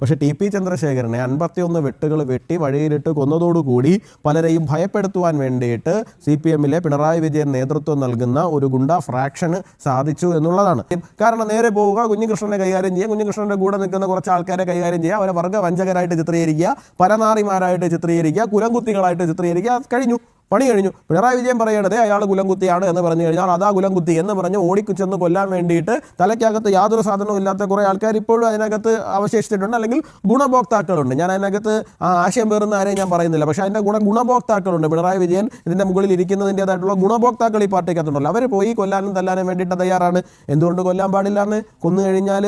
പക്ഷേ T P ചന്ദ്രശേഖരനെ 51 വെട്ടുകൾ വെട്ടി വഴിയിലിട്ട് കൊന്നതോടുകൂടി പലരെയും ഭയപ്പെടുത്തുവാൻ വേണ്ടിയിട്ട് CPM-ലെ പിണറായി വിജയൻ നേതൃത്വം നൽകുന്ന ഒരു ഗുണ്ട ഫ്രാക്ഷന് സാധിച്ചു എന്നുള്ളതാണ്. കാരണം നേരെ പോവുക, കുഞ്ഞികൃഷ്ണനെ കൈകാര്യം ചെയ്യുക, കുഞ്ഞികൃഷ്ണന്റെ കൂടെ നിൽക്കുന്ന കുറച്ച് ആൾക്കാരെ കൈകാര്യം ചെയ്യുക, അവരെ വർഗ്ഗവഞ്ചകരായിട്ട് ചിത്രീകരിക്കുക, പരനാറിമാരായിട്ട് ചിത്രീകരിക്കുക, കുലംകുത്തികളായിട്ട് ചിത്രീകരിക്കുക, കഴിഞ്ഞു, പണി കഴിഞ്ഞു. പിണറായി വിജയൻ പറയണത് അയാൾ കുലംകുത്തിയാണ് എന്ന് പറഞ്ഞു കഴിഞ്ഞാൽ അതാ കുലംകുത്തി എന്ന് പറഞ്ഞ് ഓടിക്കുച്ചെന്ന് കൊല്ലാൻ വേണ്ടിയിട്ട് തലയ്ക്കകത്ത് യാതൊരു സാധനവും ഇല്ലാത്ത കുറേ ആൾക്കാർ ഇപ്പോഴും അതിനകത്ത് അവശേഷിച്ചിട്ടുണ്ട്, അല്ലെങ്കിൽ ഗുണഭോക്താക്കളുണ്ട്. ഞാൻ അതിനകത്ത് ആശയം പേറുന്ന ആരെയും ഞാൻ പറയുന്നില്ല, പക്ഷേ അതിൻ്റെ ഗുണഭോക്താക്കളുണ്ട്. പിണറായി വിജയൻ ഇതിൻ്റെ മുകളിൽ ഇരിക്കുന്നതിൻ്റെതായിട്ടുള്ള ഗുണഭോക്താക്കൾ ഈ പാർട്ടിക്കകത്തുണ്ടല്ലോ. അവർ പോയി കൊല്ലാനും തല്ലാനും വേണ്ടിയിട്ട് തയ്യാറാണ്. എന്തുകൊണ്ട് കൊല്ലാൻ പാടില്ല എന്ന്? കൊന്നു കഴിഞ്ഞാൽ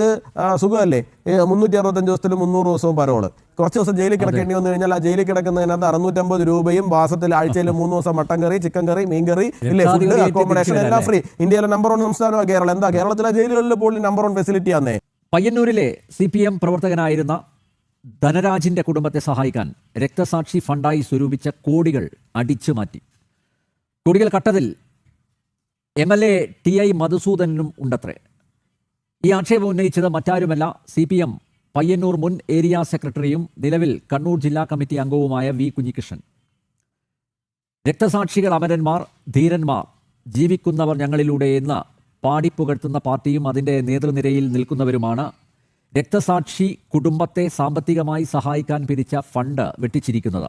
സുഖമല്ലേ? 365 ദിവസത്തിലും 300 ദിവസവും പരോള്. കുറച്ച് ദിവസം ജയിലിൽ കിടക്കേണ്ടി വന്നു കഴിഞ്ഞാൽ ആ ജയിലിൽ കിടക്കുന്നതിനകത്ത് 650 രൂപയും മാസത്തിൽ ആഴ്ചയിൽ 3 ദിവസം മട്ടൻ കറി, ചിക്കൻ കറി, മീൻ കറി, ഇല്ലേ, ഫുഡ്, അക്കോമഡേഷൻ എല്ലാം ഫ്രീ. ഇന്ത്യയിലെ നമ്പർ 1 സംസ്ഥാനമാണ് കേരളം. എന്താ കേരളത്തിലെ ജയിലുകളിൽ പോലും നമ്പർ 1 ഫെസിലിറ്റി ആന്നേ. പയ്യന്നൂരിലെ CPM പ്രവർത്തകനായിരുന്ന ധനരാജിന്റെ കുടുംബത്തെ സഹായിക്കാൻ രക്തസാക്ഷി ഫണ്ടായി സ്വരൂപിച്ച കോടികൾ അടിച്ചു മാറ്റി. കോടികൾ കട്ടതിൽ MLA TI മധുസൂദനും ഉണ്ടത്രേ. ഈ ആക്ഷേപം ഉന്നയിച്ചത് മറ്റാരുമല്ല, CPM പയ്യന്നൂർ മുൻ ഏരിയ സെക്രട്ടറിയും നിലവിൽ കണ്ണൂർ ജില്ലാ കമ്മിറ്റി അംഗവുമായ V കുഞ്ഞികൃഷ്ണൻ. രക്തസാക്ഷികൾ അമരന്മാർ, ധീരന്മാർ, ജീവിക്കുന്നവർ ഞങ്ങളിലൂടെ എന്ന് പാടിപ്പുകഴ്ത്തുന്ന പാർട്ടിയും അതിൻ്റെ നേതൃനിരയിൽ നിൽക്കുന്നവരുമാണ് രക്തസാക്ഷി കുടുംബത്തെ സാമ്പത്തികമായി സഹായിക്കാൻ പിരിച്ച ഫണ്ട് വെട്ടിച്ചിരിക്കുന്നത്.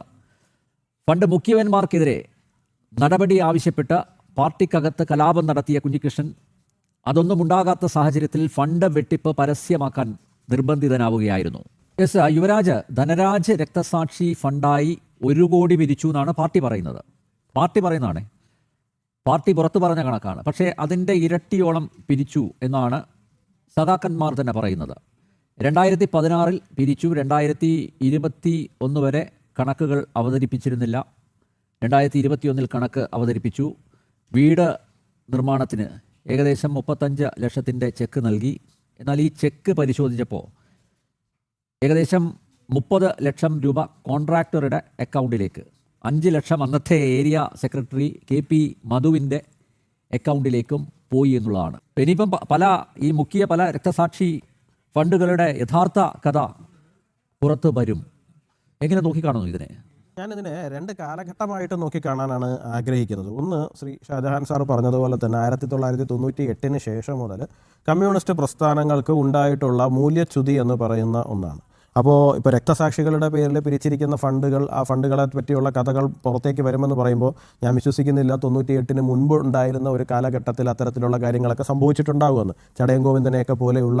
ഫണ്ട് മുഖ്യവന്മാർക്കെതിരെ നടപടി ആവശ്യപ്പെട്ട് പാർട്ടിക്കകത്ത് കലാപം നടത്തിയ കുഞ്ഞികൃഷ്ണൻ അതൊന്നും ഉണ്ടാകാത്ത സാഹചര്യത്തിൽ ഫണ്ട് വെട്ടിപ്പ് പരസ്യമാക്കാൻ നിർബന്ധിതനാവുകയായിരുന്നു. യുവരാജ്, ധനരാജ് രക്തസാക്ഷി ഫണ്ടായി 1 കോടി പിരിച്ചു എന്നാണ് പാർട്ടി പറയുന്നത്. പാർട്ടി പുറത്തു പറഞ്ഞ കണക്കാണ്. പക്ഷേ അതിൻ്റെ ഇരട്ടിയോളം പിരിച്ചു എന്നാണ് സഖാക്കന്മാർ തന്നെ പറയുന്നത്. 2016 പിരിച്ചു, 2021 വരെ കണക്കുകൾ അവതരിപ്പിച്ചിരുന്നില്ല, 2021 കണക്ക് അവതരിപ്പിച്ചു. വീട് നിർമ്മാണത്തിന് ഏകദേശം 35 ലക്ഷത്തിൻ്റെ ചെക്ക് നൽകി. എന്നാൽ ഈ ചെക്ക് പരിശോധിച്ചപ്പോൾ ഏകദേശം 30 ലക്ഷം രൂപ കോൺട്രാക്ടറുടെ അക്കൗണ്ടിലേക്ക്, 5 ലക്ഷം അന്നത്തെ ഏരിയ സെക്രട്ടറി KP മധുവിൻ്റെ അക്കൗണ്ടിലേക്കും പോയി എന്നുള്ളതാണ്. ഇനിയിപ്പം ഈ മുഖ്യ പല രക്തസാക്ഷി ഫണ്ടുകളുടെ യഥാർത്ഥ കഥ പുറത്ത് വരും. എങ്ങനെ നോക്കിക്കാണുന്നു ഇതിനെ? ഞാനിതിനെ 2 കാലഘട്ടമായിട്ട് നോക്കിക്കാണാനാണ് ആഗ്രഹിക്കുന്നത്. ഒന്ന്, ശ്രീ ഷാജഹാൻ സാർ പറഞ്ഞതുപോലെ തന്നെ 1998 ശേഷം മുതൽ കമ്മ്യൂണിസ്റ്റ് പ്രസ്ഥാനങ്ങൾക്ക് ഉണ്ടായിട്ടുള്ള മൂല്യച്യുതി എന്ന് പറയുന്ന ഒന്നാണ്. അപ്പോൾ ഇപ്പോൾ രക്തസാക്ഷികളുടെ പേരിൽ പിരിച്ചിരിക്കുന്ന ഫണ്ടുകൾ, ആ ഫണ്ടുകളെ പറ്റിയുള്ള കഥകൾ പുറത്തേക്ക് വരുമെന്ന് പറയുമ്പോൾ ഞാൻ വിശ്വസിക്കുന്നില്ല 98 മുൻപ് ഉണ്ടായിരുന്ന ഒരു കാലഘട്ടത്തിൽ അത്തരത്തിലുള്ള കാര്യങ്ങളൊക്കെ സംഭവിച്ചിട്ടുണ്ടാകുമെന്ന്. ചടയം ഗോവിന്ദനെയൊക്കെ പോലെയുള്ള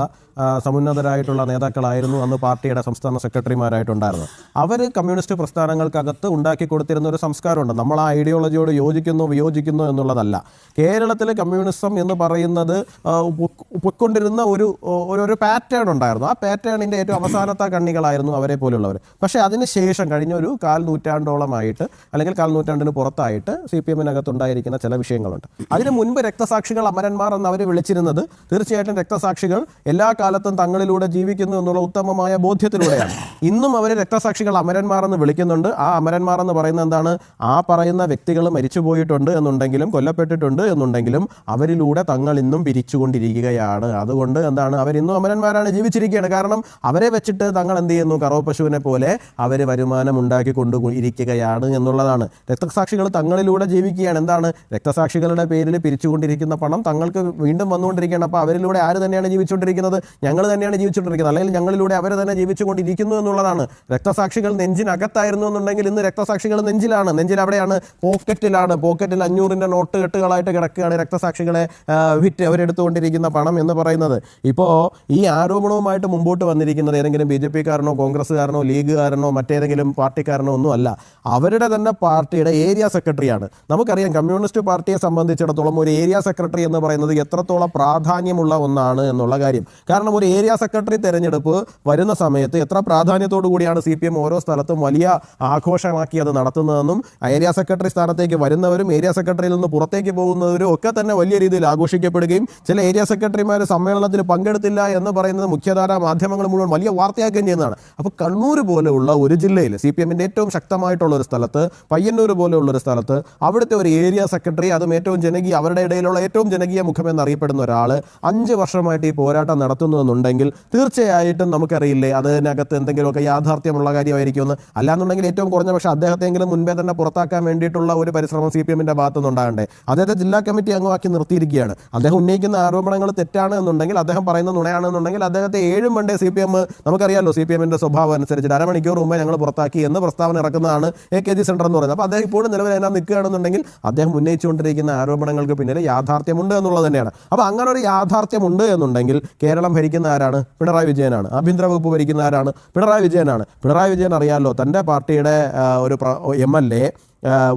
സമുന്നതരായിട്ടുള്ള നേതാക്കളായിരുന്നു അന്ന് പാർട്ടിയുടെ സംസ്ഥാന സെക്രട്ടറിമാരായിട്ടുണ്ടായിരുന്നത്. അവർ കമ്മ്യൂണിസ്റ്റ് പ്രസ്ഥാനങ്ങൾക്കകത്ത് ഉണ്ടാക്കി കൊടുത്തിരുന്ന ഒരു സംസ്കാരമുണ്ട്. നമ്മൾ ആ ഐഡിയോളജിയോട് യോജിക്കുന്നു വിയോജിക്കുന്നു എന്നുള്ളതല്ല. കേരളത്തിലെ കമ്മ്യൂണിസം എന്ന് പറയുന്നത് പൊയ്ക്കൊണ്ടിരുന്ന ഒരു പാറ്റേൺ ഉണ്ടായിരുന്നു. ആ പാറ്റേണിൻ്റെ ഏറ്റവും അവസാനത്തെ ായിരുന്നു അവരെ പോലുള്ളവർ. പക്ഷേ അതിനുശേഷം കഴിഞ്ഞ ഒരു 1/4 നൂറ്റാണ്ടോളമായിട്ട്, അല്ലെങ്കിൽ 1/4 നൂറ്റാണ്ടിന് പുറത്തായിട്ട് CPM-നകത്തുണ്ടായിരിക്കുന്ന ചില വിഷയങ്ങളുണ്ട്. അതിനു മുൻപ് രക്തസാക്ഷികൾ അമരന്മാർ എന്ന് അവർ വിളിച്ചിരുന്നത് തീർച്ചയായിട്ടും രക്തസാക്ഷികൾ എല്ലാ കാലത്തും തങ്ങളിലൂടെ ജീവിക്കുന്നു എന്നുള്ള ഉത്തമമായ ബോധ്യത്തിലൂടെയാണ്. ഇന്നും അവർ രക്തസാക്ഷികൾ അമരന്മാർ എന്ന് വിളിക്കുന്നുണ്ട്. ആ അമരന്മാർ എന്ന് പറയുന്നത് എന്താണ്? ആ പറയുന്ന വ്യക്തികൾ മരിച്ചു പോയിട്ടുണ്ട് എന്നുണ്ടെങ്കിലും, കൊല്ലപ്പെട്ടിട്ടുണ്ട് എന്നുണ്ടെങ്കിലും അവരിലൂടെ തങ്ങൾ ഇന്നും പിരിച്ചുകൊണ്ടിരിക്കുകയാണ്. അതുകൊണ്ട് എന്താണ്, അവരിന്നും അമരന്മാരാണ്, ജീവിച്ചിരിക്കുകയാണ്. കാരണം അവരെ വെച്ചിട്ട് തങ്ങൾ എന്ത് ചെയ്യുന്നു? കറവ പശുവിനെ പോലെ അവർ വരുമാനം ഉണ്ടാക്കി കൊണ്ടിരിക്കുകയാണ് എന്നുള്ളതാണ്. രക്തസാക്ഷികൾ തങ്ങളിലൂടെ ജീവിക്കുകയാണ്. എന്താണ്? രക്തസാക്ഷികളുടെ പേരിൽ പിരിച്ചുകൊണ്ടിരിക്കുന്ന പണം തങ്ങൾക്ക് വീണ്ടും വന്നുകൊണ്ടിരിക്കുകയാണ്. അപ്പോൾ അവരിലൂടെ ആര് തന്നെയാണ് ജീവിച്ചുകൊണ്ടിരിക്കുന്നത്? ഞങ്ങൾ തന്നെയാണ് ജീവിച്ചുകൊണ്ടിരിക്കുന്നത്, അല്ലെങ്കിൽ ഞങ്ങളിലൂടെ അവർ തന്നെ ജീവിച്ചുകൊണ്ടിരിക്കുന്നു എന്നുള്ളതാണ്. രക്തസാക്ഷികൾ നെഞ്ചിനകത്തായിരുന്നു എന്നുണ്ടെങ്കിൽ ഇന്ന് രക്തസാക്ഷികൾ നെഞ്ചിലാണ്. നെഞ്ചിൽ അവിടെയാണ്, പോക്കറ്റിലാണ്. പോക്കറ്റിൽ 500-ന്റെ നോട്ട് കെട്ടുകളായിട്ട് കിടക്കുകയാണ് രക്തസാക്ഷികളെ വിറ്റ് അവരെടുത്തുകൊണ്ടിരിക്കുന്ന പണം എന്ന് പറയുന്നത്. ഇപ്പോൾ ഈ ആരോപണവുമായിട്ട് മുമ്പോട്ട് വന്നിരിക്കുന്നത് ഏതെങ്കിലും BJP-കാരനോ കോൺഗ്രസ്സുകാരനോ ലീഗുകാരനോ മറ്റേതെങ്കിലും പാർട്ടിക്കാരനോ ഒന്നും അല്ല. അവരുടെ തന്നെ പാർട്ടിയുടെ ഏരിയ സെക്രട്ടറിയാണ്. നമുക്കറിയാം കമ്മ്യൂണിസ്റ്റ് പാർട്ടിയെ സംബന്ധിച്ചിടത്തോളം ഒരു ഏരിയ സെക്രട്ടറി എന്ന് പറയുന്നത് എത്രത്തോളം പ്രാധാന്യമുള്ള ഒന്നാണ് എന്നുള്ള കാര്യം. കാരണം ഒരു ഏരിയ സെക്രട്ടറി തെരഞ്ഞെടുപ്പ് വരുന്ന സമയത്ത് എത്ര പ്രാധാന്യത്തോടു കൂടിയാണ് CPM ഓരോ സ്ഥലത്തും വലിയ ആഘോഷമാക്കി അത് നടത്തുന്നതെന്നും ഏരിയ സെക്രട്ടറി സ്ഥാനത്തേക്ക് വരുന്നവരും ഏരിയ സെക്രട്ടറിയിൽ നിന്ന് പുറത്തേക്ക് പോകുന്നവരും ഒക്കെ തന്നെ വലിയ രീതിയിൽ ആഘോഷിക്കപ്പെടുകയും ചില ഏരിയ സെക്രട്ടറിമാർ സമ്മേളനത്തിൽ പങ്കെടുത്തില്ല എന്ന് പറയുന്നത് മുഖ്യധാരാ മാധ്യമങ്ങൾ മുഴുവൻ വലിയ വാർത്തയാക്കുകയും ചെയ്യുന്നതാണ്. അപ്പോൾ കണ്ണൂർ പോലെയുള്ള ഒരു ജില്ലയിൽ CPM-ന്റെ ഏറ്റവും ശക്തമായിട്ടുള്ള ഒരു സ്ഥലത്ത്, പയ്യന്നൂർ പോലെയുള്ള ഒരു സ്ഥലത്ത് അവിടുത്തെ ഒരു ഏരിയ സെക്രട്ടറി, അതും ഏറ്റവും ജനകീയ, അവരുടെ ഇടയിലുള്ള ഏറ്റവും ജനകീയ മുഖമെന്നറിയപ്പെടുന്ന ഒരാൾ 5 വർഷമായിട്ട് ഈ പോരാട്ടം നടത്തുന്നുവെന്നുണ്ടെങ്കിൽ തീർച്ചയായിട്ടും നമുക്കറിയില്ലേ അതിനകത്ത് എന്തെങ്കിലുമൊക്കെ യാഥാർത്ഥ്യമുള്ള കാര്യമായിരിക്കുമെന്ന്. അല്ലാന്നുണ്ടെങ്കിൽ ഏറ്റവും കുറഞ്ഞ പക്ഷേ അദ്ദേഹത്തെങ്കിലും മുൻപേ തന്നെ പുറത്താക്കാൻ വേണ്ടിയിട്ടുള്ള ഒരു പരിശ്രമം CPM-ന്റെ ഭാഗത്തുനിന്നുണ്ടാകണ്ടേ. അദ്ദേഹത്തെ ജില്ലാ കമ്മിറ്റി അംഗമാക്കി നിർത്തിയിരിക്കുകയാണ്. അദ്ദേഹം ഉന്നയിക്കുന്ന ആരോപണങ്ങൾ തെറ്റാണ് എന്നുണ്ടെങ്കിൽ, അദ്ദേഹം പറയുന്ന നുണയാണെന്നുണ്ടെങ്കിൽ അദ്ദേഹത്തെ 7 മണ്ടേ CPM, നമുക്കറിയാമല്ലോ CPM-ന്റെ സ്വഭാവം അനുസരിച്ച് അരമണിക്കൂർ മുമ്പേ ഞങ്ങൾ പുറത്താക്കി എന്ന് പ്രസ്താവന ഇറക്കുന്നതാണ് AKG സെന്റർ എന്ന് പറയുന്നത്. അപ്പോൾ അദ്ദേഹം ഇപ്പോഴും നിലവിൽ അതിനകത്ത് നിൽക്കുകയാണെന്നുണ്ടെങ്കിൽ അദ്ദേഹം ഉന്നയിച്ചുകൊണ്ടിരിക്കുന്ന ആരോപണങ്ങൾക്ക് പിന്നിൽ യാഥാർത്ഥ്യമുണ്ട് എന്നുള്ളത് തന്നെയാണ്. അപ്പോൾ അങ്ങനെ ഒരു യാഥാർത്ഥ്യമുണ്ട് എന്നുണ്ടെങ്കിൽ കേരളം ഭരിക്കുന്ന ആരാണ്? പിണറായി വിജയനാണ്. ആഭ്യന്തര വകുപ്പ് ഭരിക്കുന്ന ആരാണ്? പിണറായി വിജയനാണ്. പിണറായി വിജയൻ അറിയാമല്ലോ, തൻ്റെ പാർട്ടിയുടെ ഒരു MLA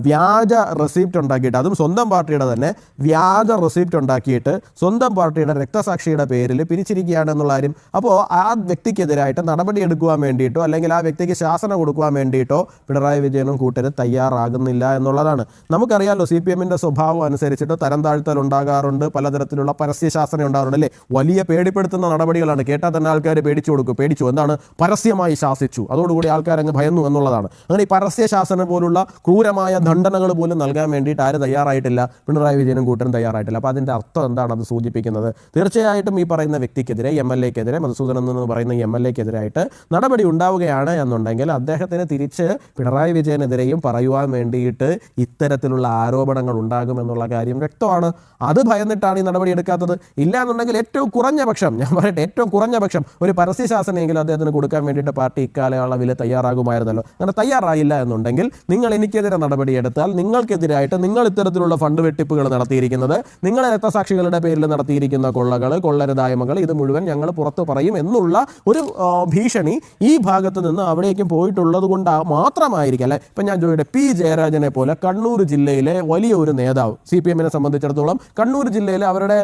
വ്യാജ റെസിപ്റ്റ് ഉണ്ടാക്കിയിട്ട്, അതും സ്വന്തം പാർട്ടിയുടെ തന്നെ വ്യാജ റെസിപ്റ്റ് ഉണ്ടാക്കിയിട്ട് സ്വന്തം പാർട്ടിയുടെ രക്തസാക്ഷിയുടെ പേരിൽ പിരിച്ചിരിക്കുകയാണ് എന്നുള്ള കാര്യം. അപ്പോൾ ആ വ്യക്തിക്കെതിരായിട്ട് നടപടി എടുക്കുവാൻ വേണ്ടിയിട്ടോ അല്ലെങ്കിൽ ആ വ്യക്തിക്ക് ശാസന കൊടുക്കുവാൻ വേണ്ടിയിട്ടോ പിണറായി വിജയനും കൂട്ടരും തയ്യാറാകുന്നില്ല എന്നുള്ളതാണ്. നമുക്കറിയാമല്ലോ CPM-ന്റെ സ്വഭാവം അനുസരിച്ചിട്ട് തരം താഴ്ത്തൽ ഉണ്ടാകാറുണ്ട്, പലതരത്തിലുള്ള പരസ്യ ശാസന ഉണ്ടാകാറുണ്ട് അല്ലേ. വലിയ പേടിപ്പെടുത്തുന്ന നടപടികളാണ്. കേട്ടാൽ തന്നെ ആൾക്കാർ പേടിച്ചു. എന്താണ്? പരസ്യമായി ശാസിച്ചു, അതോടുകൂടി ആൾക്കാരങ്ങ് ഭയന്നു എന്നുള്ളതാണ്. അങ്ങനെ ഈ പരസ്യ ശാസന പോലുള്ള ക്രൂരമായ ദണ്ഡനകൾ പോലും നൽകാൻ വേണ്ടിയിട്ട് ആര് തയ്യാറായിട്ടില്ല? പിണറായി വിജയനും കൂട്ടരും തയ്യാറായിട്ടില്ല. അപ്പോൾ അതിൻ്റെ അർത്ഥം എന്താണ് അത് സൂചിപ്പിക്കുന്നത്? തീർച്ചയായിട്ടും ഈ പറയുന്ന വ്യക്തിക്കെതിരെ, MLA-ക്കെതിരെ, മധുസൂദനൻ എന്ന് പറയുന്ന MLA-ക്കെതിരായിട്ട് നടപടി ഉണ്ടാവുകയാണ് എന്നുണ്ടെങ്കിൽ അദ്ദേഹത്തിന് തിരിച്ച് പിണറായി വിജയനെതിരെയും പറയുവാൻ വേണ്ടിയിട്ട് ഇത്തരത്തിലുള്ള ആരോപണങ്ങൾ ഉണ്ടാകുമെന്നുള്ള കാര്യം വ്യക്തമാണ്. അത് ഭയന്നിട്ടാണ് ഈ നടപടി എടുക്കാത്തത്. ഇല്ല എന്നുണ്ടെങ്കിൽ ഏറ്റവും കുറഞ്ഞ പക്ഷം, ഞാൻ പറയട്ടെ, ഏറ്റവും കുറഞ്ഞ പക്ഷം ഒരു പരസ്യശാസനയെങ്കിലും അദ്ദേഹത്തിന് കൊടുക്കാൻ വേണ്ടിയിട്ട് പാർട്ടി ഇക്കാലയളവിൽ തയ്യാറാകുമായിരുന്നല്ലോ. അങ്ങനെ തയ്യാറായില്ല എന്നുണ്ടെങ്കിൽ നിങ്ങൾ എനിക്കെതിരെ നടപടിയെടുത്താൽ നിങ്ങൾക്കെതിരായിട്ട് നിങ്ങൾ ഇത്തരത്തിലുള്ള ഫണ്ട് വെട്ടിപ്പുകൾ നടത്തിയിരിക്കുന്നത്, നിങ്ങളെ രക്തസാക്ഷികളുടെ പേരിൽ നടത്തിയിരിക്കുന്ന കൊള്ളരുതായ്മകൾ, ഇത് മുഴുവൻ ഞങ്ങൾ പുറത്തു പറയും എന്നുള്ള ഒരു ഭീഷണി ഈ ഭാഗത്ത് നിന്ന് അവിടേക്കും പോയിട്ടുള്ളത് കൊണ്ട് മാത്രമായിരിക്കും അല്ലേ. ഇപ്പം ഞാൻ ചോദിക്കട്ടെ, P. ജയരാജനെ പോലെ കണ്ണൂർ ജില്ലയിലെ വലിയ ഒരു നേതാവ്, CPM-നെ സംബന്ധിച്ചിടത്തോളം കണ്ണൂർ ജില്ലയിൽ അവരുടെ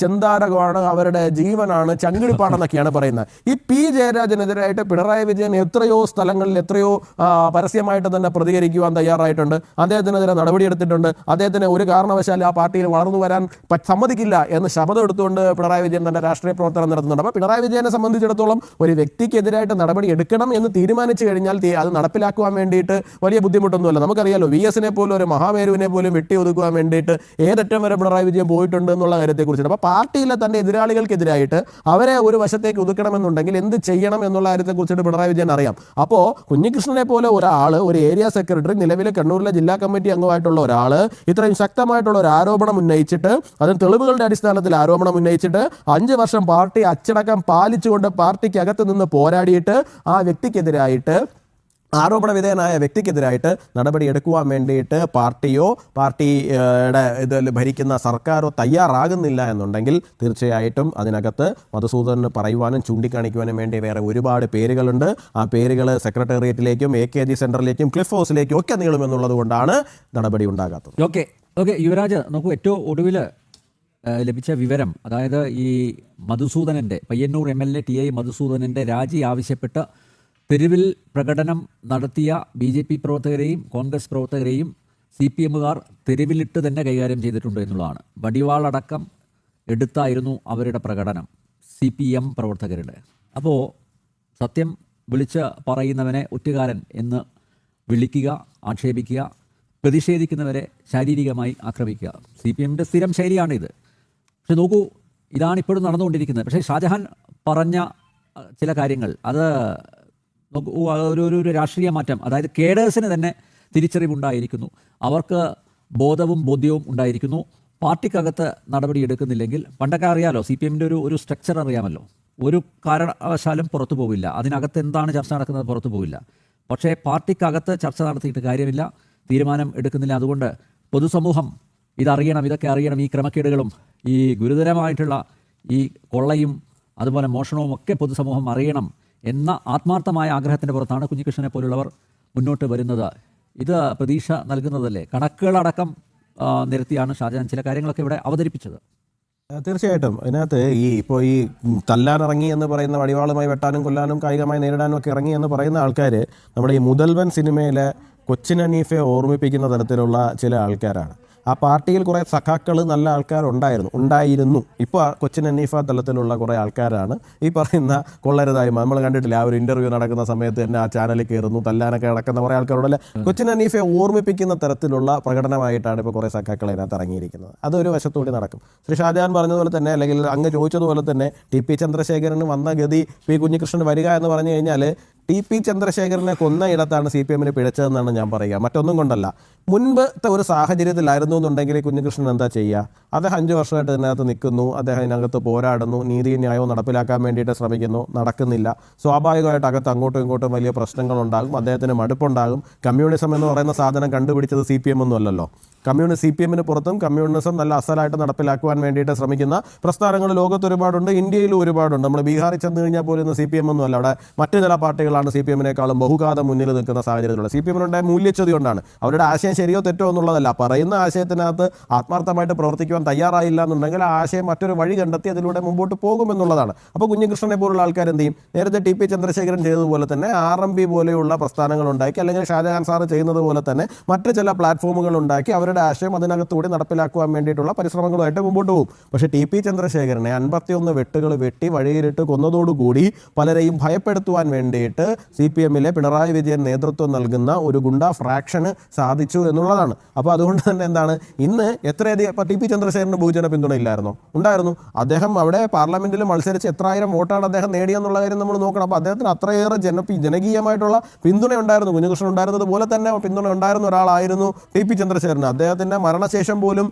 ചെന്താരകമാണ്, അവരുടെ ജീവനാണ്, ചങ്കിടിപ്പാണെന്നൊക്കെയാണ് പറയുന്നത്. ഈ P. ജയരാജനെതിരായിട്ട് പിണറായി വിജയൻ എത്രയോ സ്ഥലങ്ങളിൽ എത്രയോ പരസ്യമായിട്ട് തന്നെ പ്രതികരിക്കുവാൻ തയ്യാറായിട്ടുണ്ട്. അദ്ദേഹത്തിനെതിരെ നടപടിയെടുത്തിട്ടുണ്ട്. അദ്ദേഹത്തിന് ഒരു കാരണവശാലും ആ പാർട്ടിയിൽ വളർന്നു വരാൻ സമ്മതിക്കില്ല എന്ന് ശപഥം എടുത്തുകൊണ്ട് പിണറായി വിജയൻ തന്റെ രാഷ്ട്രീയ പ്രവർത്തനം നടത്തുന്നുണ്ട്. അപ്പോൾ പിണറായി വിജയനെ സംബന്ധിച്ചിടത്തോളം ഒരു വ്യക്തിക്കെതിരായിട്ട് നടപടി എടുക്കണം എന്ന് തീരുമാനിച്ചു കഴിഞ്ഞാൽ അത് നടപ്പിലാക്കുവാൻ വേണ്ടിയിട്ട് വലിയ ബുദ്ധിമുട്ടൊന്നുമല്ല. നമുക്കറിയാലോ, VS-നെ പോലും ഒരു മഹാമേരുവിനെ പോലും വെട്ടി ഒതുക്കുവാൻ വേണ്ടിയിട്ട് ഏതറ്റം വരെ പിണറായി വിജയൻ പോയിട്ടുണ്ട് എന്നുള്ള കാര്യത്തെക്കുറിച്ചിട്ട്. അപ്പോൾ പാർട്ടിയിലെ തന്റെ എതിരാളികൾക്കെതിരായിട്ട് അവരെ ഒരു വശത്തേക്ക് ഒതുക്കണമെന്നുണ്ടെങ്കിൽ എന്ത് ചെയ്യണം എന്നുള്ള കാര്യത്തെക്കുറിച്ചിട്ട് പിണറായി വിജയൻ അറിയാം. അപ്പോൾ കുഞ്ഞികൃഷ്ണനെ പോലെ ഒരാൾ, ഒരു ഏരിയ സെക്രട്ടറി, നിലവിലെ കണ്ണൂരിലെ ജില്ലാ കമ്മിറ്റി അംഗമായിട്ടുള്ള ഒരാൾ ഇത്രയും ശക്തമായിട്ടുള്ള ഒരു ആരോപണം ഉന്നയിച്ചിട്ട്, അതിന് തെളിവുകളുടെ അടിസ്ഥാനത്തിൽ ആരോപണം ഉന്നയിച്ചിട്ട് 5 വർഷം പാർട്ടി അച്ചടക്കം പാലിച്ചുകൊണ്ട് പാർട്ടിക്കകത്ത് നിന്ന് പോരാടിയിട്ട് ആ വ്യക്തിക്കെതിരായിട്ട്, ആരോപണ വിധേയനായ വ്യക്തിക്കെതിരായിട്ട് നടപടി എടുക്കുവാൻ വേണ്ടിയിട്ട് പാർട്ടിയോ പാർട്ടിയുടെ ഇതിൽ ഭരിക്കുന്ന സർക്കാരോ തയ്യാറാകുന്നില്ല എന്നുണ്ടെങ്കിൽ തീർച്ചയായിട്ടും അതിനകത്ത് മധുസൂദനന് പറയുവാനും ചൂണ്ടിക്കാണിക്കുവാനും വേണ്ടി വേറെ ഒരുപാട് പേരുകളുണ്ട്. ആ പേരുകൾ സെക്രട്ടേറിയറ്റിലേക്കും AKG സെന്ററിലേക്കും ക്ലിഫ് ഹൗസിലേക്കും ഒക്കെ നീളുമെന്നുള്ളത് കൊണ്ടാണ് നടപടി ഉണ്ടാകാത്തത്. ഓക്കെ യുവരാജ്, നോക്കൂ, ഏറ്റവും ഒടുവിൽ ലഭിച്ച വിവരം, അതായത് ഈ മധുസൂദനൻ്റെ, പയ്യന്നൂർ MLA TI മധുസൂദനൻ്റെ രാജി ആവശ്യപ്പെട്ട് തെരുവിൽ പ്രകടനം നടത്തിയ BJP പ്രവർത്തകരെയും കോൺഗ്രസ് പ്രവർത്തകരെയും CPM-കാർ തെരുവിലിട്ട് തന്നെ കൈകാര്യം ചെയ്തിട്ടുണ്ട് എന്നുള്ളതാണ്. വടിവാളടക്കം എടുത്തായിരുന്നു അവരുടെ പ്രകടനം, CPM പ്രവർത്തകരുടെ. അപ്പോൾ സത്യം വിളിച്ച് പറയുന്നവനെ ഒറ്റുകാരൻ എന്ന് വിളിക്കുക, ആക്ഷേപിക്കുക, പ്രതിഷേധിക്കുന്നവരെ ശാരീരികമായി ആക്രമിക്കുക CPM-ന്റെ സ്ഥിരം ശൈലിയാണിത്. പക്ഷെ നോക്കൂ, ഇതാണ് ഇപ്പോഴും നടന്നുകൊണ്ടിരിക്കുന്നത്. പക്ഷേ ഷാജഹാൻ പറഞ്ഞ ചില കാര്യങ്ങൾ, അത് ഒരു രാഷ്ട്രീയ മാറ്റം, അതായത് കേഡേഴ്സിന് തന്നെ തിരിച്ചറിവുണ്ടായിരിക്കുന്നു, അവർക്ക് ബോധവും ബോധ്യവും ഉണ്ടായിരിക്കുന്നു. പാർട്ടിക്കകത്ത് നടപടി എടുക്കുന്നില്ലെങ്കിൽ, പണ്ടൊക്കെ അറിയാമല്ലോ, CPM-ന്റെ ഒരു സ്ട്രക്ചർ അറിയാമല്ലോ, ഒരു കാരണവശാലും പുറത്തു പോവില്ല, അതിനകത്ത് എന്താണ് ചർച്ച നടക്കുന്നത് പുറത്തു പോവില്ല. പക്ഷേ പാർട്ടിക്കകത്ത് ചർച്ച നടത്തിയിട്ട് കാര്യമില്ല, തീരുമാനം എടുക്കുന്നില്ല. അതുകൊണ്ട് പൊതുസമൂഹം ഇതറിയണം, ഇതൊക്കെ അറിയണം, ഈ ക്രമക്കേടുകളും ഈ ഗുരുതരമായിട്ടുള്ള ഈ കൊള്ളയും അതുപോലെ മോഷണവും ഒക്കെ പൊതുസമൂഹം അറിയണം എന്ന ആത്മാർത്ഥമായ ആഗ്രഹത്തിൻ്റെ പുറത്താണ് കുഞ്ഞികൃഷ്ണനെ പോലുള്ളവർ മുന്നോട്ട് വരുന്നത്. ഇത് പ്രതീക്ഷ നൽകുന്നതല്ലേ? കണക്കുകളടക്കം നിരത്തിയാണ് ഷാജഹാൻ ചില കാര്യങ്ങളൊക്കെ ഇവിടെ അവതരിപ്പിച്ചത്. തീർച്ചയായിട്ടും ഇതിനകത്ത് ഇപ്പോൾ ഈ തല്ലാനിറങ്ങി എന്ന് പറയുന്ന, വടിവാളുമായി വെട്ടാനും കൊല്ലാനും കായികമായി നേരിടാനും ഒക്കെ ഇറങ്ങി എന്ന് പറയുന്ന ആൾക്കാർ നമ്മുടെ ഈ മുതൽവൻ സിനിമയിലെ കൊച്ചിൻ ഹനീഫയെ ഓർമ്മിപ്പിക്കുന്ന തരത്തിലുള്ള ചില ആൾക്കാരാണ്. ആ പാർട്ടിയിൽ കുറേ സഖാക്കൾ നല്ല ഉണ്ടായിരുന്നു. ഇപ്പോൾ കൊച്ചിൻ ഹനീഫ തലത്തിലുള്ള കുറേ ആൾക്കാരാണ് ഈ പറയുന്ന കൊള്ളരുതായ്മ. നമ്മൾ കണ്ടിട്ടില്ല, ആ ഒരു ഇൻ്റർവ്യൂ നടക്കുന്ന സമയത്ത് തന്നെ ആ ചാനലിൽ കയറുന്നു, തല്ലാനൊക്കെ നടക്കുന്ന കുറേ ആൾക്കാരോടല്ലേ. കൊച്ചിൻ ഹനീഫയെ ഓർമ്മിപ്പിക്കുന്ന തരത്തിലുള്ള പ്രകടനമായിട്ടാണ് ഇപ്പോൾ കുറേ സഖാക്കൾ അതിനകത്ത് ഇറങ്ങിയിരിക്കുന്നത്. അതൊരു വശത്തോടെ നടക്കും. ശ്രീ ഷാജഹാൻ പറഞ്ഞതുപോലെ തന്നെ, അല്ലെങ്കിൽ അങ്ങ് ചോദിച്ചതുപോലെ തന്നെ, ടി പി ചന്ദ്രശേഖരന് വന്ന ഗതി പി കുഞ്ഞികൃഷ്ണൻ വരിക എന്ന് പറഞ്ഞു കഴിഞ്ഞാൽ ടി പി ചന്ദ്രശേഖരനെ കൊന്ന ഇടത്താണ് CPM പിഴച്ചതെന്നാണ് ഞാൻ പറയുക. മറ്റൊന്നും കൊണ്ടല്ല. മുൻപത്തെ ഒരു സാഹചര്യത്തിലായിരുന്നു എന്നുണ്ടെങ്കിൽ കുഞ്ഞികൃഷ്ണൻ എന്താ ചെയ്യുക? അദ്ദേഹം 5 വർഷമായിട്ട് ഇതിനകത്ത് നിൽക്കുന്നു, അദ്ദേഹം ഇതിനകത്ത് പോരാടുന്നു, നീതിയും ന്യായവും നടപ്പിലാക്കാൻ വേണ്ടിയിട്ട് ശ്രമിക്കുന്നു, നടക്കുന്നില്ല. സ്വാഭാവികമായിട്ട് അകത്ത് അങ്ങോട്ടും ഇങ്ങോട്ടും വലിയ പ്രശ്നങ്ങളുണ്ടാകും, അദ്ദേഹത്തിന് മടുപ്പുണ്ടാകും. കമ്മ്യൂണിസം എന്ന് പറയുന്ന സാധനം കണ്ടുപിടിച്ചത് CPM ഒന്നും അല്ലല്ലോ. CPM പുറത്തും കമ്മ്യൂണിസം നല്ല അസലായിട്ട് നടപ്പിലാക്കുവാൻ വേണ്ടിയിട്ട് ശ്രമിക്കുന്ന പ്രസ്ഥാനങ്ങൾ ലോകത്ത് ഒരുപാടുണ്ട്, ഇന്ത്യയിലും ഒരുപാടുണ്ട്. നമ്മൾ ബീഹാറിൽ ചെന്ന് കഴിഞ്ഞാൽ പോലും CPM ഒന്നും അല്ല, അവിടെ മറ്റു ചില പാർട്ടികളാണ് CPM-നേക്കാളും ബഹുഘാതം മുന്നിൽ നിൽക്കുന്ന സാഹചര്യത്തിലുള്ള. CPM-നുണ്ടായ മൂല്യച്യുതി കൊണ്ടാണ്. അവരുടെ ആശയം ശരിയോ തെറ്റോ എന്നുള്ളതല്ല, പറയുന്ന ആശയത്തിനകത്ത് ആത്മാർത്ഥമായിട്ട് പ്രവർത്തിക്കുവാൻ തയ്യാറായില്ല എന്നുണ്ടെങ്കിൽ ആ ആശയം മറ്റൊരു വഴി കണ്ടെത്തി അതിലൂടെ മുമ്പോട്ട് പോകുമെന്നുള്ളതാണ്. അപ്പോൾ കുഞ്ഞികൃഷ്ണനെ പോലുള്ള ആൾക്കാർ എന്ത് ചെയ്യും? നേരത്തെ ടി പി ചന്ദ്രശേഖരൻ ചെയ്തതുപോലെ തന്നെ RMB പോലെയുള്ള പ്രസ്ഥാനങ്ങൾ ഉണ്ടാക്കി, അല്ലെങ്കിൽ ഷാജഹാൻ സാറ് ചെയ്യുന്നത് പോലെ തന്നെ മറ്റ് ചില പ്ലാറ്റ്ഫോമുകൾ ഉണ്ടാക്കി അവരുടെ ആശയം അതിനകത്തൂടെ നടപ്പിലാക്കുവാൻ വേണ്ടിയിട്ടുള്ള പരിശ്രമങ്ങളുമായിട്ട് മുമ്പോട്ട് പോകും. പക്ഷേ ടി പി ചന്ദ്രശേഖരനെ 51 വെട്ടുകൾ വെട്ടി വഴിയിലിട്ട് കൊന്നതോടുകൂടി പലരെയും ഭയപ്പെടുത്തുവാൻ വേണ്ടിയിട്ട് CPM-ലെ പിണറായി വിജയൻ നേതൃത്വം നൽകുന്ന ഒരു ഗുണ്ട ഫ്രാക്ഷന് സാധിച്ചു എന്നുള്ളതാണ്. അപ്പോൾ അതുകൊണ്ട് തന്നെ എന്താണ്, ഇന്ന് എത്രയധികം ഇപ്പോൾ ടി പി ചന്ദ്രശേഖരന് ബഹുജന പിന്തുണ ഇല്ലായിരുന്നു, ഉണ്ടായിരുന്നു. അദ്ദേഹം അവിടെ പാർലമെന്റിൽ മത്സരിച്ച് എത്രായിരം വോട്ടാണ് അദ്ദേഹം നേടിയെന്നുള്ള കാര്യം നമ്മൾ നോക്കണം. അപ്പോൾ അദ്ദേഹത്തിന് അത്രയേറെ ജനകീയമായിട്ടുള്ള പിന്തുണ ഉണ്ടായിരുന്നു. കുഞ്ഞികൃഷ്ണൻ ഉണ്ടായിരുന്നത് പോലെ തന്നെ പിന്തുണ ഉണ്ടായിരുന്ന ഒരാളായിരുന്നു ടി പി ചന്ദ്രശേഖരൻ. അദ്ദേഹത്തിൻ്റെ മരണശേഷം പോലും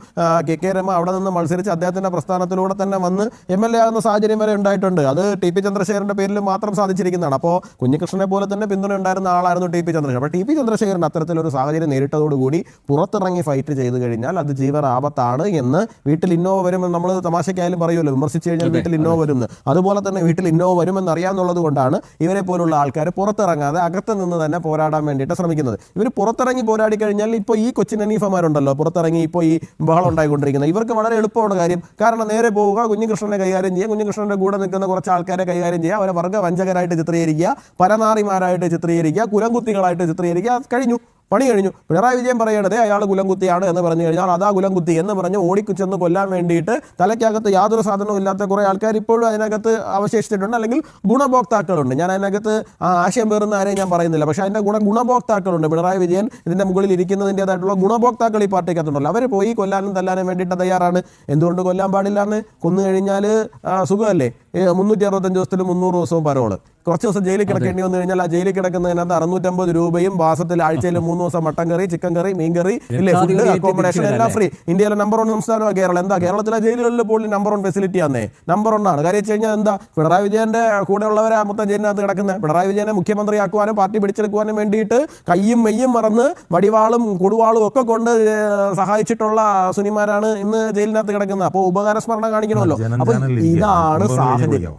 കെ രമ അവിടെ നിന്ന് മത്സരിച്ച് അദ്ദേഹത്തിൻ്റെ പ്രസ്ഥാനത്തിലൂടെ തന്നെ വന്ന് MLA ആകുന്ന സാഹചര്യം വരെ ഉണ്ടായിട്ടുണ്ട്. അത് ടി പി ചന്ദ്രശേഖരൻ്റെ പേരിൽ മാത്രം സാധിച്ചിരിക്കുന്നതാണ്. അപ്പോൾ കുഞ്ഞികൃഷ്ണനെ പോലെ തന്നെ പിന്തുണ ഉണ്ടായിരുന്ന ആളായിരുന്നു ടി പി ചന്ദ്രശേഖരൻ. അപ്പോൾ ടി പി ചന്ദ്രശേഖരൻ അത്തരത്തിലൊരു സാഹചര്യം നേരിട്ടതോടുകൂടി പുറത്തിറങ്ങി ഫൈറ്റ് ചെയ്ത് കഴിഞ്ഞാൽ അത് ജീവനാപത്താണ് എന്ന് വീട്ടിൽ ഇന്നോവ വരുമെന്ന് നമ്മൾ തമാശയ്ക്കായാലും പറയുമല്ലോ, വിമർശിച്ച് കഴിഞ്ഞാൽ വീട്ടിൽ ഇന്നോവ വരുമെന്ന്. അതുപോലെ തന്നെ വീട്ടിൽ ഇന്നോവ വരുമെന്ന് അറിയാമെന്നുള്ളത് കൊണ്ടാണ് ഇവരെ പോലുള്ള ആൾക്കാർ പുറത്തിറങ്ങാതെ അകത്ത് നിന്ന് തന്നെ പോരാടാൻ വേണ്ടിയിട്ട് ശ്രമിക്കുന്നത്. ഇവർ പുറത്തിറങ്ങി പോരാടി കഴിഞ്ഞാൽ ഇപ്പോൾ ഈ കൊച്ചിൻ ഹനീഫമാരുണ്ടല്ലോ പുറത്തിറങ്ങി ഇപ്പോൾ ഈ ബഹളം ഉണ്ടായിക്കൊണ്ടിരിക്കുന്നത്, ഇവർക്ക് വളരെ എളുപ്പമാണ് കാര്യം. കാരണം നേരെ പോവുക, കുഞ്ഞികൃഷ്ണനെ കൈകാര്യം ചെയ്യുക, കുഞ്ഞികൃഷ്ണൻ്റെ കൂടെ നിൽക്കുന്ന കുറച്ച് ആൾക്കാരെ കൈകാര്യം ചെയ്യുക, അവരെ വർഗ്ഗവഞ്ചകരായിട്ട് ചിത്രീകരിക്കുക, പരനാറിമാരായിട്ട് ചിത്രീകരിക്കുക, കുലംകുത്തികളായിട്ട് ചിത്രീകരിക്കുക, കഴിഞ്ഞു, പണി കഴിഞ്ഞു. പിണറായി വിജയൻ പറയണത് അയാൾ കുലംകുത്തിയാണ് എന്ന് പറഞ്ഞു കഴിഞ്ഞാൽ അതാ കുലംകുത്തി എന്ന് പറഞ്ഞ് ഓടിക്കുച്ചെന്ന് കൊല്ലാൻ വേണ്ടിയിട്ട് തലയ്ക്കകത്ത് യാതൊരു സാധനവും ഇല്ലാത്ത കുറേ ആൾക്കാർ ഇപ്പോഴും അതിനകത്ത് അവശേഷിച്ചിട്ടുണ്ട്, അല്ലെങ്കിൽ ഗുണഭോക്താക്കളുണ്ട്. ഞാൻ അതിനകത്ത് ആശയം പേറുന്ന ആരെയും ഞാൻ പറയുന്നില്ല, പക്ഷേ അതിൻ്റെ ഗുണഭോക്താക്കളുണ്ട്. പിണറായി വിജയൻ ഇതിൻ്റെ മുകളിൽ ഇരിക്കുന്നതിൻ്റേതായിട്ടുള്ള ഗുണഭോക്താക്കൾ ഈ പാർട്ടിക്കകത്തുണ്ടല്ലോ. അവർ പോയി കൊല്ലാനും തല്ലാനും വേണ്ടിയിട്ട് തയ്യാറാണ്. എന്തുകൊണ്ട് കൊല്ലാൻ പാടില്ല എന്ന്? കൊന്നു കഴിഞ്ഞാൽ സുഖമല്ലേ? 365 ദിവസത്തിലും 300 ദിവസവും പരോള്. കുറച്ച് ദിവസം ജയിലിൽ കിടക്കേണ്ടി വന്നു കഴിഞ്ഞാൽ ആ ജയിലിൽ കിടക്കുന്നതിനകത്ത് 650 രൂപയും മാസത്തിൽ ആഴ്ചയിൽ 3 ദിവസം മട്ടൻ കറി, ചിക്കൻ കറി, മീൻ കറി, ഇല്ലേ, ഫുഡ്, അക്കോമഡേഷൻ എല്ലാം ഫ്രീ. ഇന്ത്യയിലെ നമ്പർ 1 സംസ്ഥാനമാണ് കേരളം. എന്താ കേരളത്തിലെ ജയിലുകളിൽ പോലും നമ്പർ 1 ഫെസിലിറ്റി ആണേ, നമ്പർ 1 ആണ്. കാര്യം വെച്ച് കഴിഞ്ഞാൽ എന്താ, പിണറായി വിജയന്റെ കൂടെ ഉള്ളവരെ മൊത്തം ജയിലിനകത്ത് കിടക്കുന്നത്. പിണറായി വിജയനെ മുഖ്യമന്ത്രിയാക്കുവാനും പാർട്ടി പിടിച്ചെടുക്കുവാനും വേണ്ടിയിട്ട് കയ്യും മെയ്യും മറന്ന് വടിവാളും കൊടുവാളും ഒക്കെ കൊണ്ട് സഹായിച്ചിട്ടുള്ള സുനിമാരാണ് ഇന്ന് ജയിലിനകത്ത് കിടക്കുന്നത്. അപ്പോൾ ഉപകാരസ്മരണ കാണിക്കണമല്ലോ. അപ്പോൾ ഇതാണ് സാഹചര്യം.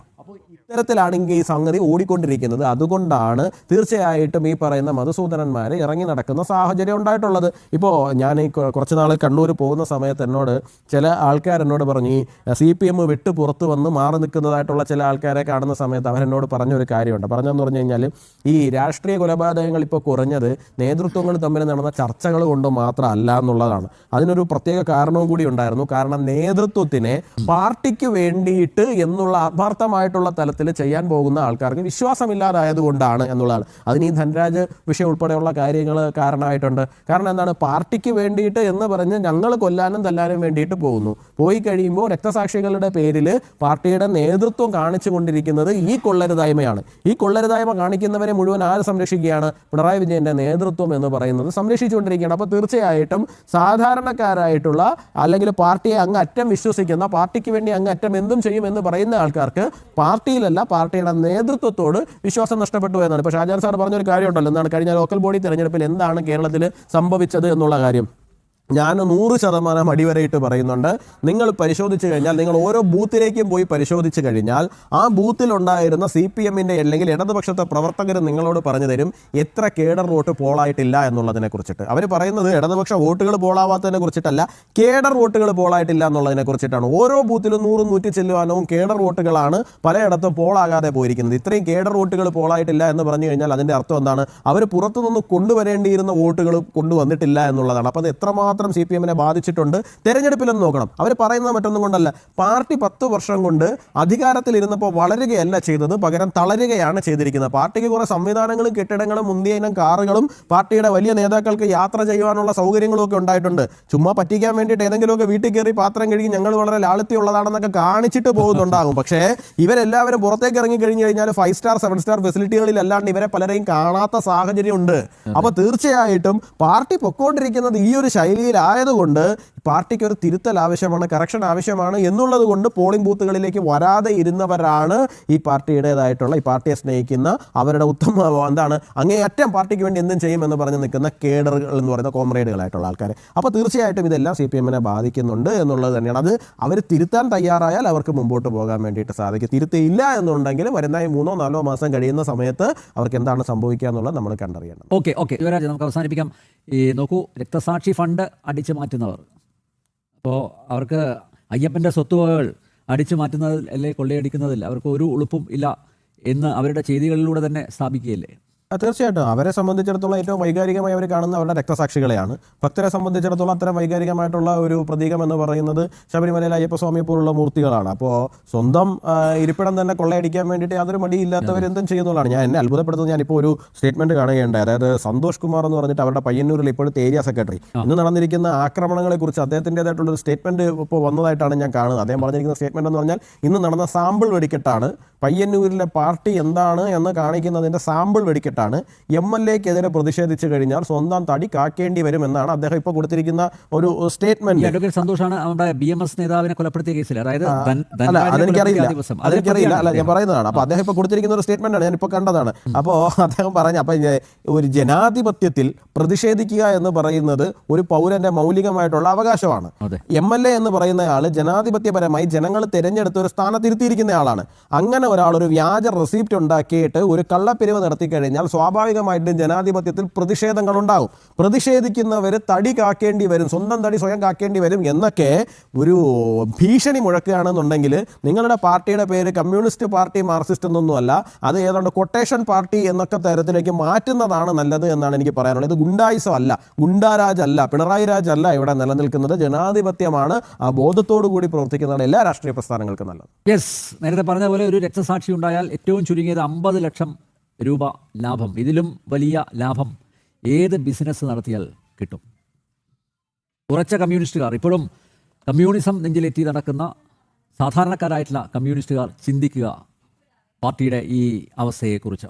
ഇത്തരത്തിലാണെങ്കിൽ ഈ സംഗതി ഓടിക്കൊണ്ടിരിക്കുന്നത്. അതുകൊണ്ടാണ് തീർച്ചയായിട്ടും ഈ പറയുന്ന മധുസൂദനന്മാർ ഇറങ്ങി നടക്കുന്ന സാഹചര്യം ഉണ്ടായിട്ടുള്ളത്. ഇപ്പോൾ ഞാൻ ഈ കുറച്ച് നാൾ കണ്ണൂർ പോകുന്ന സമയത്ത് എന്നോട് ചില ആൾക്കാർ എന്നോട് പറഞ്ഞു, ഈ CPM വിട്ട് പുറത്ത് വന്ന് മാറി നിൽക്കുന്നതായിട്ടുള്ള ചില ആൾക്കാരെ കാണുന്ന സമയത്ത് അവരെന്നോട് പറഞ്ഞൊരു കാര്യമുണ്ട്. പറഞ്ഞെന്ന് പറഞ്ഞു കഴിഞ്ഞാൽ ഈ രാഷ്ട്രീയ കൊലപാതകങ്ങൾ ഇപ്പോൾ കുറഞ്ഞത് നേതൃത്വങ്ങൾ തമ്മിൽ നടന്ന ചർച്ചകൾ കൊണ്ട് മാത്രമല്ല എന്നുള്ളതാണ്. അതിനൊരു പ്രത്യേക കാരണവും കൂടി ഉണ്ടായിരുന്നു. കാരണം നേതൃത്വത്തിനെ പാർട്ടിക്ക് വേണ്ടിയിട്ട് എന്നുള്ള ആത്മാർത്ഥമായിട്ടുള്ള തലത്തിൽ ചെയ്യാൻ പോകുന്ന ആൾക്കാർക്ക് വിശ്വാസമില്ലാതായതുകൊണ്ടാണ് എന്നുള്ളതാണ്. അതിന് ഈ ധനരാജ് വിഷയം ഉൾപ്പെടെയുള്ള കാര്യങ്ങൾ കാരണമായിട്ടുണ്ട്. കാരണം എന്താണ്, പാർട്ടിക്ക് വേണ്ടിയിട്ട് എന്ന് പറഞ്ഞ് ഞങ്ങൾ കൊല്ലാനും തല്ലാനും വേണ്ടിയിട്ട് പോകുന്നു. പോയി കഴിയുമ്പോൾ രക്തസാക്ഷികളുടെ പേരിൽ പാർട്ടിയുടെ നേതൃത്വം കാണിച്ചു കൊണ്ടിരിക്കുന്നത് ഈ കൊള്ളരുതായ്മയാണ്. ഈ കൊള്ളരുതായ്മ കാണിക്കുന്നവരെ മുഴുവൻ ആര് സംരക്ഷിക്കുകയാണ്? പിണറായി വിജയന്റെ നേതൃത്വം എന്ന് പറയുന്നത് സംരക്ഷിച്ചുകൊണ്ടിരിക്കുകയാണ്. അപ്പോൾ തീർച്ചയായിട്ടും സാധാരണക്കാരായിട്ടുള്ള, അല്ലെങ്കിൽ പാർട്ടിയെ അങ്ങ് അറ്റം വിശ്വസിക്കുന്ന, പാർട്ടിക്ക് വേണ്ടി അങ്ങ് അറ്റം എന്തും ചെയ്യുമെന്ന് പറയുന്ന ആൾക്കാർക്ക് പാർട്ടിയിലല്ല പാർട്ടിയുടെ നേതൃത്വത്തോട് വിശ്വാസം നഷ്ടപ്പെട്ടു എന്നാണ്. ഇപ്പോൾ ഷാജഹാൻ സാർ പറഞ്ഞൊരു കാര്യമുണ്ടല്ലോ, എന്താണ് കഴിഞ്ഞ ലോക്കൽ ബോഡി തെരഞ്ഞെടുപ്പിൽ എന്താണ് കേരളത്തിൽ സംഭവിച്ചത് എന്നുള്ള കാര്യം. ഞാൻ 100% അടിവരയിട്ട് പറയുന്നുണ്ട്. നിങ്ങൾ പരിശോധിച്ച് കഴിഞ്ഞാൽ, നിങ്ങൾ ഓരോ ബൂത്തിലേക്കും പോയി പരിശോധിച്ച് കഴിഞ്ഞാൽ ആ ബൂത്തിലുണ്ടായിരുന്ന CPM-ന്റെ അല്ലെങ്കിൽ ഇടതുപക്ഷത്തെ പ്രവർത്തകർ നിങ്ങളോട് പറഞ്ഞു തരും എത്ര കേഡർ വോട്ട് പോളായിട്ടില്ല എന്നുള്ളതിനെ കുറിച്ചിട്ട്. അവർ പറയുന്നത് ഇടതുപക്ഷ വോട്ടുകൾ പോളാവാത്തതിനെ കുറിച്ചിട്ടല്ല, കേഡർ വോട്ടുകൾ പോളായിട്ടില്ല എന്നുള്ളതിനെ കുറിച്ചിട്ടാണ്. ഓരോ ബൂത്തിലും 100-100 ചെല്ലുവാനവും കേഡർ വോട്ടുകളാണ് പലയിടത്തും പോളാകാതെ പോയിരിക്കുന്നത്. ഇത്രയും കേഡർ വോട്ടുകൾ പോളായിട്ടില്ല എന്ന് പറഞ്ഞു കഴിഞ്ഞാൽ അതിൻ്റെ അർത്ഥം എന്താണ്? അവർ പുറത്തുനിന്ന് കൊണ്ടുവരേണ്ടിയിരുന്ന വോട്ടുകൾ കൊണ്ടുവന്നിട്ടില്ല എന്നുള്ളതാണ്. അപ്പോൾ അത് എത്രമാത്രം എത്രമാത്രം CPM-നെ ബാധിച്ചിട്ടുണ്ട് തെരഞ്ഞെടുപ്പിലെന്ന് നോക്കണം. അവർ പറയുന്നത് മറ്റൊന്നും കൊണ്ടല്ല, പാർട്ടി 10 വർഷം കൊണ്ട് അധികാരത്തിലിരുന്നപ്പോൾ വളരുകയല്ല ചെയ്തത്, പകരം തളരുകയാണ് ചെയ്തിരിക്കുന്നത്. പാർട്ടിക്ക് കുറേ സംവിധാനങ്ങളും കെട്ടിടങ്ങളും മുന്തിയ ഇനം കാറുകളും പാർട്ടിയുടെ വലിയ നേതാക്കൾക്ക് യാത്ര ചെയ്യുവാനുള്ള സൗകര്യങ്ങളും ഒക്കെ ഉണ്ടായിട്ടുണ്ട്. ചുമ്മാ പറ്റിക്കാൻ വേണ്ടിയിട്ട് ഏതെങ്കിലുമൊക്കെ വീട്ടിൽ കയറി പാത്രം കഴുകി ഞങ്ങൾ വളരെ ലാളിത്യമുള്ളതാണെന്നൊക്കെ കാണിച്ചിട്ട് പോകുന്നുണ്ടാകും. പക്ഷേ ഇവരെല്ലാവരും പുറത്തേക്ക് ഇറങ്ങി കഴിഞ്ഞു കഴിഞ്ഞാൽ 5 സ്റ്റാർ 7 സ്റ്റാർ ഫെസിലിറ്റികളിൽ അല്ലാണ്ട് ഇവരെ പലരെയും കാണാത്ത സാഹചര്യമുണ്ട്. അപ്പോൾ തീർച്ചയായിട്ടും പാർട്ടി പൊക്കോണ്ടിരിക്കുന്നത് ഈ ഒരു ശൈലിയിലായതുകൊണ്ട് പാർട്ടിക്ക് ഒരു തിരുത്തൽ ആവശ്യമാണ്, കറക്ഷൻ ആവശ്യമാണ് എന്നുള്ളത് കൊണ്ട് പോളിംഗ് ബൂത്തുകളിലേക്ക് വരാതെ ഇരുന്നവരാണ് ഈ പാർട്ടിയുടേതായിട്ടുള്ള, ഈ പാർട്ടിയെ സ്നേഹിക്കുന്ന, അവരുടെ അങ്ങേയറ്റം പാർട്ടിക്ക് വേണ്ടി എന്തും ചെയ്യുമെന്ന് പറഞ്ഞ് നിൽക്കുന്ന കേഡറുകൾ എന്ന് പറയുന്ന കോമ്രേഡുകളായിട്ടുള്ള ആൾക്കാർ. അപ്പോൾ തീർച്ചയായിട്ടും ഇതെല്ലാം CPM-നെ ബാധിക്കുന്നുണ്ട് എന്നുള്ളത് തന്നെയാണ്. അത് അവർ തിരുത്താൻ തയ്യാറായാൽ അവർക്ക് മുമ്പോട്ട് പോകാൻ വേണ്ടിയിട്ട് സാധിക്കും. തിരുത്തിയില്ല എന്നുണ്ടെങ്കിൽ വരുന്ന 3-4 മാസം കഴിയുന്ന സമയത്ത് അവർക്ക് എന്താണ് സംഭവിക്കുക എന്നുള്ളത് നമ്മൾ കണ്ടറിയണം. ഓക്കെ യുവരാജ്, നമുക്ക് അവസാനിപ്പിക്കാം. നോക്കൂ, രക്തസാക്ഷി ഫണ്ട് അടിച്ചു മാറ്റുന്നവർ, അപ്പോൾ അവർക്ക് അയ്യപ്പൻ്റെ സ്വത്തുവകകൾ അടിച്ചു മാറ്റുന്നതിൽ അല്ലെങ്കിൽ കൊള്ളയടിക്കുന്നതിൽ അവർക്ക് ഒരു ഉളുപ്പും ഇല്ല എന്ന് അവരുടെ ചെയ്തികളിലൂടെ തന്നെ സ്ഥാപിക്കുകയല്ലേ? തീർച്ചയായിട്ടും അവരെ സംബന്ധിച്ചിടത്തോളം ഏറ്റവും വൈകാരികമായി അവർ കാണുന്ന അവരുടെ രക്തസാക്ഷികളെയാണ്. ഭക്തരെ സംബന്ധിച്ചിടത്തോളം അത്തരം വൈകാരികമായിട്ടുള്ള ഒരു പ്രതീകം എന്ന് പറയുന്നത് ശബരിമലയിലെ അയ്യപ്പസ്വാമിയെ പോലുള്ള മൂർത്തികളാണ്. അപ്പോൾ സ്വന്തം ഇരിപ്പിടം തന്നെ കൊള്ളയടിക്കാൻ വേണ്ടിയിട്ട് യാതൊരു മടിയില്ലാത്തവരെന്തും ചെയ്യുന്നതാണ്. എന്നെ അത്ഭുതപ്പെടുത്തുന്നത്, ഞാനിപ്പോൾ ഒരു സ്റ്റേറ്റ്മെന്റ് കാണുകയുണ്ടായി. അതായത് സന്തോഷ് കുമാർ എന്ന് പറഞ്ഞിട്ട് അവരുടെ പയ്യന്നൂരിൽ ഇപ്പോഴത്തെ ഏരിയ സെക്രട്ടറി, ഇന്ന് നടന്നിരിക്കുന്ന ആക്രമണങ്ങളെക്കുറിച്ച് അദ്ദേഹത്തിൻ്റെതായിട്ടുള്ള ഒരു സ്റ്റേറ്റ്മെന്റ് ഇപ്പോൾ വന്നതായിട്ടാണ് ഞാൻ കാണുന്നത്. അദ്ദേഹം പറഞ്ഞിരിക്കുന്ന സ്റ്റേറ്റ്മെന്റ് എന്ന് പറഞ്ഞാൽ ഇന്ന് നടന്ന സാമ്പിൾ വെടിക്കെട്ടാണ്, പയ്യന്നൂരിലെ പാർട്ടി എന്താണ് എന്ന് കാണിക്കുന്നതിൻ്റെ സാമ്പിൾ വെടിക്കെട്ടാണ്. MLA-ക്കെതിരെ പ്രതിഷേധിച്ചു കഴിഞ്ഞാൽ സ്വന്തം തടി കാക്കേണ്ടി വരും എന്നാണ് അദ്ദേഹം ഇപ്പോൾ കൊടുത്തിരിക്കുന്ന ഒരു സ്റ്റേറ്റ്മെന്റ്. അഡ്വക്കേറ്റ് സന്തോഷാണ് നമ്മുടെ BMS നേതാവിനെ കൊലപ്പെടുത്തിയ കേസിൽ, അതായത് അതെനിക്കറിയില്ല, അല്ല ഞാൻ പറയുന്നതാണ്. അപ്പോൾ അദ്ദേഹം ഇപ്പോൾ കൊടുത്തിരിക്കുന്ന ഒരു സ്റ്റേറ്റ്മെന്റ് ആണ്, ഞാനിപ്പോൾ കണ്ടതാണ്. അപ്പോൾ അദ്ദേഹം പറഞ്ഞു, അപ്പം ഒരു ജനാധിപത്യത്തിൽ പ്രതിഷേധിക്കുക എന്ന് പറയുന്നത് ഒരു പൗരന്റെ മൗലികമായിട്ടുള്ള അവകാശമാണ്. MLA എന്ന് പറയുന്ന ആൾ ജനാധിപത്യപരമായി ജനങ്ങൾ തിരഞ്ഞെടുത്ത ഒരു സ്ഥാനത്തിരുത്തിയിരിക്കുന്ന ആളാണ്. അങ്ങനെ ഒരാൾ ഒരു വ്യാജ റെസിപ്റ്റ് ഉണ്ടാക്കിയിട്ട് ഒരു കള്ളപ്പിരിവ് നടത്തി കഴിഞ്ഞാൽ സ്വാഭാവികമായിട്ടും ജനാധിപത്യത്തിൽ പ്രതിഷേധങ്ങൾ ഉണ്ടാകും. പ്രതിഷേധിക്കുന്നവർ തടി കാക്കേണ്ടി വരും, സ്വന്തം തടി സ്വയം കാക്കേണ്ടി വരും എന്നൊക്കെ ഒരു ഭീഷണി മുഴക്കുകയാണെന്നുണ്ടെങ്കിൽ നിങ്ങളുടെ പാർട്ടിയുടെ പേര് കമ്മ്യൂണിസ്റ്റ് പാർട്ടി മാർക്സിസ്റ്റ് എന്നൊന്നുമല്ല, അത് ഏതാണ്ട് കൊട്ടേഷൻ പാർട്ടി എന്നൊക്കെ തരത്തിലേക്ക് മാറ്റുന്നതാണ് നല്ലത് എന്നാണ് എനിക്ക് പറയാനുള്ളത്. ഇത് ഗുണ്ടായിസം അല്ല, ഗുണ്ടാരാജ് അല്ല, പിണറായി രാജ് അല്ല ഇവിടെ നിലനിൽക്കുന്നത്. ജനാധിപത്യമാണ്. ആ ബോധത്തോടു കൂടി പ്രവർത്തിക്കുന്നതാണ് എല്ലാ രാഷ്ട്രീയ പ്രസ്ഥാനങ്ങൾക്കും നല്ലത്. നേരത്തെ പറഞ്ഞ പോലെ ഒരു രക്തസാക്ഷി ഉണ്ടായാൽ ഏറ്റവും ചുരുങ്ങിയത് 50 ലക്ഷം രൂപ ലാഭം. ഇതിലും വലിയ ലാഭം ഏത് ബിസിനസ് നടത്തിയാൽ കിട്ടും? ഉറച്ച കമ്മ്യൂണിസ്റ്റുകാർ, ഇപ്പോഴും കമ്മ്യൂണിസം നെഞ്ചിലെത്തി നടക്കുന്ന സാധാരണക്കാരായിട്ടുള്ള കമ്മ്യൂണിസ്റ്റുകാർ ചിന്തിക്കുക പാർട്ടിയുടെ ഈ അവസ്ഥയെക്കുറിച്ച്.